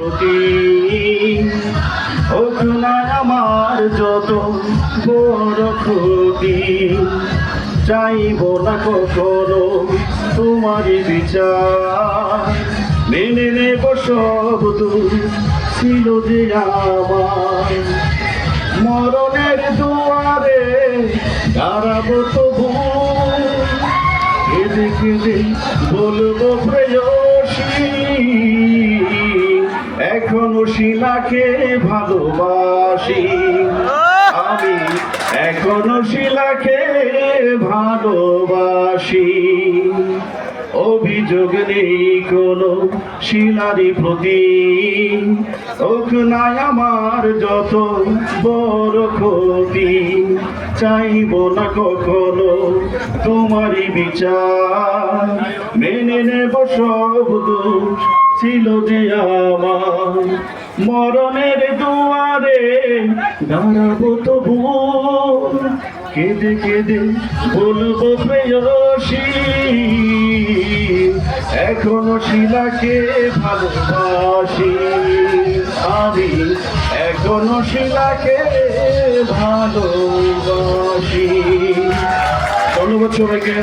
প্রতি হোক না আমার যত বড় ক্ষতি, চাইব না কখনো তোমারই বিচার, মেনে নেব সব দূর ছিল যে আমার। মরণের দুয়ারে দাঁড়াবো তবু, কেঁদে কেঁদে বলবো প্রেয়সী, এখনো শিলাকে ভালোবাসি আমি, এখনো শিলাকে ভালোবাসি। অভিযোগ নেই কোনো শিলারই প্রতি, হোক না আমার যত বড় ক্ষতি, চাইব না কখনো তোমারই বিচার, মেনে নেব সব দোষ ছিল যে আমার। মরণের দুয়ারে দাঁড়াবো তবু, কেঁদে কেঁদে বলবো প্রেয়সী, এখনো শিলাকে ভালোবাসি আমি, এখনো শিলাকে ভালোবাসি। ধন্যবাদ সবাইকে।